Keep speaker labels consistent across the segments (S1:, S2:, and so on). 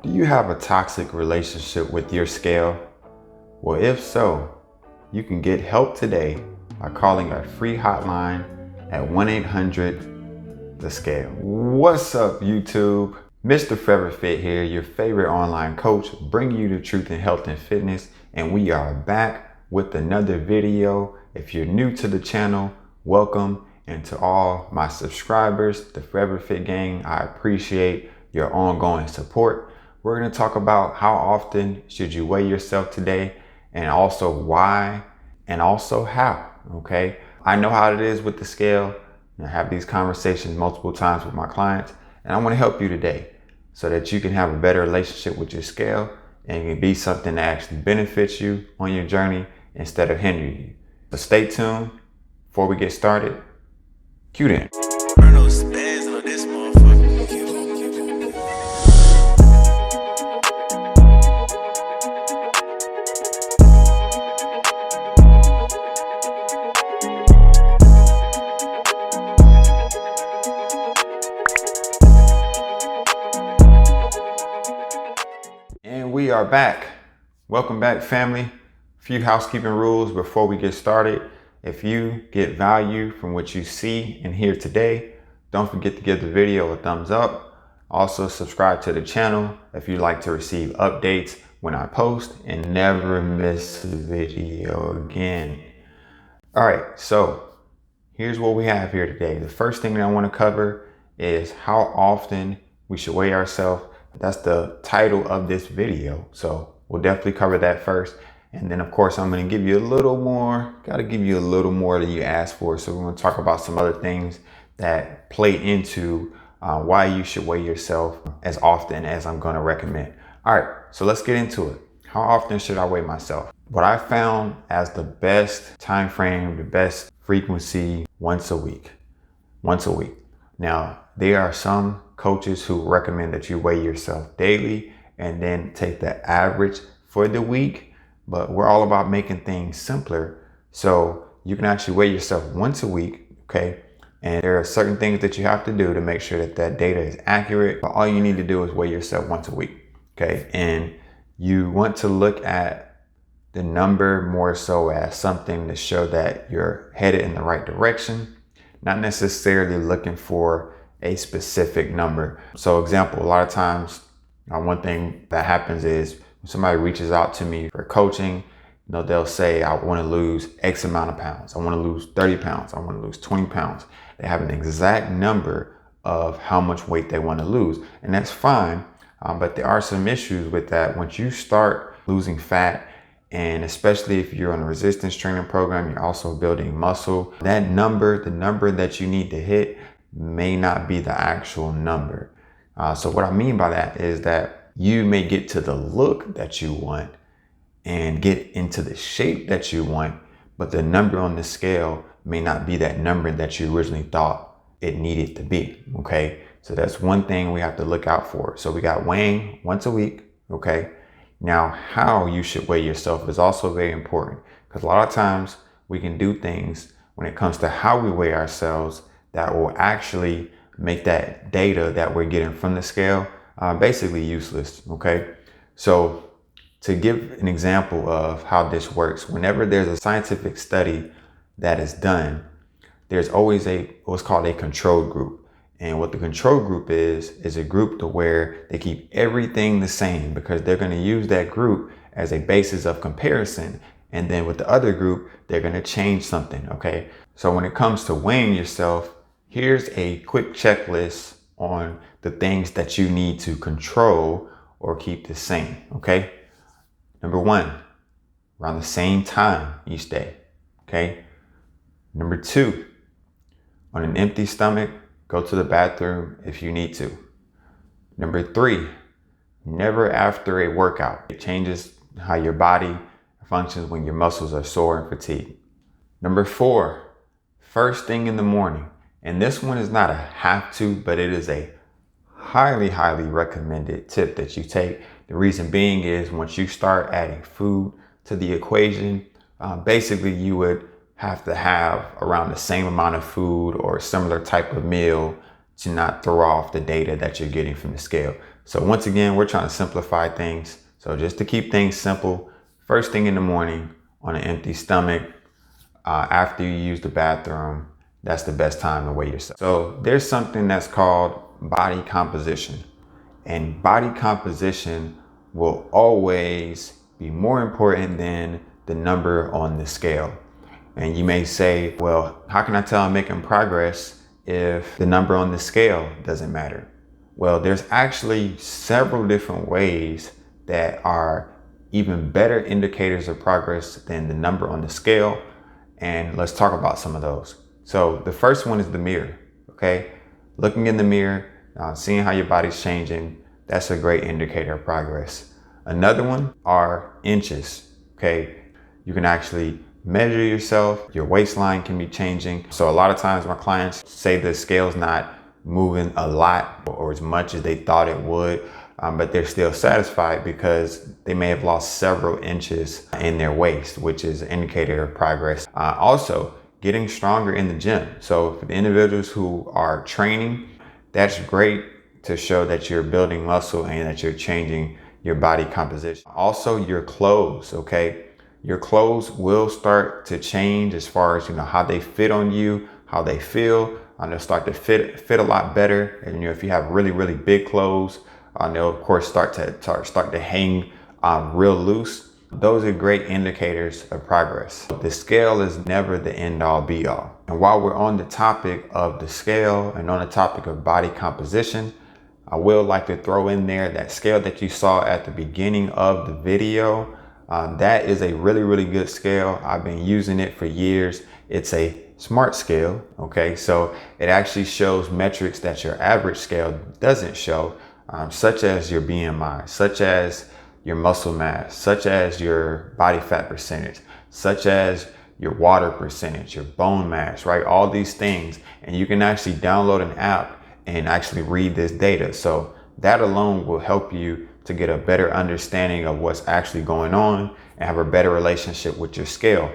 S1: Do you have a toxic relationship with your scale? Well, if so, you can get help today by calling our free hotline at 1-800-THE-SCALE. What's up, YouTube? MrForeverFit here, your favorite online coach, bringing you the truth in health and fitness. And we are back with another video. If you're new to the channel, welcome. And to all my subscribers, the ForeverFit gang, I appreciate your ongoing support. We're going to talk about how often should you weigh yourself today, and also why, and also how. Okay, I know how it is with the scale, and I have these conversations multiple times with my clients, and I want to help you today so that you can have a better relationship with your scale and it can be something that actually benefits you on your journey instead of hindering you. So stay tuned. Before we get started, cue in. And we are back. Welcome back, family. A few housekeeping rules before we get started. If you get value from what you see and hear today, don't forget to give the video a thumbs up. Also subscribe to the channel if you'd like to receive updates when I post, and never miss a video again. All right, so here's what we have here today. The first thing that I want to cover is how often we should weigh ourselves. That's the title of this video. So we'll definitely cover that first. And then of course, I'm going to give you a little more, got to give you a little more than you asked for. So we're going to talk about some other things that play into why you should weigh yourself as often as I'm going to recommend. All right, so let's get into it. How often should I weigh myself? What I found as the best time frame, the best frequency, once a week. Once a week. Now, there are some coaches who recommend that you weigh yourself daily and then take the average for the week, but we're all about making things simpler. So you can actually weigh yourself once a week, okay? And there are certain things that you have to do to make sure that that data is accurate, but all you need to do is weigh yourself once a week, okay? And you want to look at the number more so as something to show that you're headed in the right direction, not necessarily looking for a specific number. So example, a lot of times, one thing that happens is when somebody reaches out to me for coaching, they'll say, I want to lose X amount of pounds. I want to lose 30 pounds. I want to lose 20 pounds. They have an exact number of how much weight they want to lose. And that's fine. But there are some issues with that. Once you start losing fat, and especially if you're on a resistance training program, you're also building muscle, that number, the number that you need to hit, may not be the actual number. So what I mean by that is that you may get to the look that you want and get into the shape that you want, but the number on the scale may not be that number that you originally thought it needed to be, okay? So that's one thing we have to look out for. So we got weighing once a week, okay? Now, how you should weigh yourself is also very important, because a lot of times we can do things when it comes to how we weigh ourselves that will actually make that data that we're getting from the scale basically useless, okay? So to give an example of how this works, whenever there's a scientific study that is done, there's always what's called a control group. And what the control group is a group to where they keep everything the same, because they're going to use that group as a basis of comparison. And then with the other group, they're going to change something, okay? So when it comes to weighing yourself, here's a quick checklist on the things that you need to control or keep the same, okay? Number one, around the same time each day, okay? Number two, on an empty stomach, go to the bathroom if you need to. Number three, never after a workout. It changes how your body functions when your muscles are sore and fatigued. Number four, first thing in the morning. And this one is not a have to, but it is a highly, highly recommended tip that you take. The reason being is once you start adding food to the equation, basically you would have to have around the same amount of food or a similar type of meal to not throw off the data that you're getting from the scale. So once again, we're trying to simplify things. So just to keep things simple, first thing in the morning on an empty stomach, after you use the bathroom, that's the best time to weigh yourself. So there's something that's called body composition, and body composition will always be more important than the number on the scale. And you may say, well, how can I tell I'm making progress if the number on the scale doesn't matter? Well, there's actually several different ways that are even better indicators of progress than the number on the scale. And let's talk about some of those. So the first one is the mirror, okay? Looking in the mirror, seeing how your body's changing, that's a great indicator of progress. Another one are inches, okay? You can actually measure yourself. Your waistline can be changing. So a lot of times my clients say the scale's not moving a lot or as much as they thought it would, but they're still satisfied because they may have lost several inches in their waist, which is an indicator of progress. Also, getting stronger in the gym. So for the individuals who are training, that's great to show that you're building muscle and that you're changing your body composition. Also, your clothes, okay? Your clothes will start to change as far as, how they fit on you, how they feel. They'll start to fit a lot better. And if you have really, really big clothes, they'll of course start to hang real loose. Those are great indicators of progress. The scale is never the end all be all. And while we're on the topic of the scale and on the topic of body composition, I will like to throw in there that scale that you saw at the beginning of the video. That is a really, really good scale. I've been using it for years. It's a smart scale, okay? So it actually shows metrics that your average scale doesn't show, such as your BMI, such as your muscle mass, such as your body fat percentage, such as your water percentage, your bone mass, right? All these things. And you can actually download an app and actually read this data. So that alone will help you to get a better understanding of what's actually going on and have a better relationship with your scale.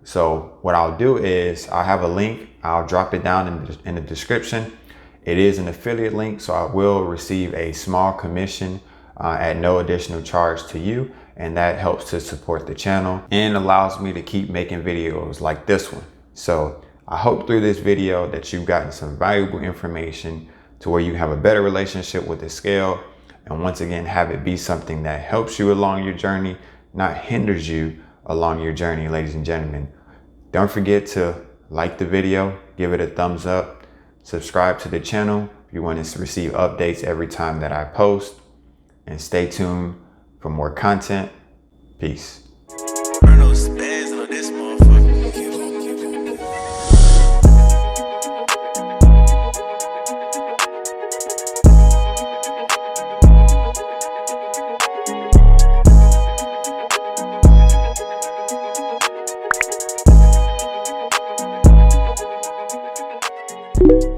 S1: So what I'll do is I'll have a link. I'll drop it down in the description. It is an affiliate link, so I will receive a small commission at no additional charge to you. And that helps to support the channel and allows me to keep making videos like this one. So I hope through this video that you've gotten some valuable information to where you have a better relationship with the scale. And once again, have it be something that helps you along your journey, not hinders you along your journey, ladies and gentlemen. Don't forget to like the video, give it a thumbs up, subscribe to the channel if you want to receive updates every time that I post, and stay tuned for more content. Peace.
S2: You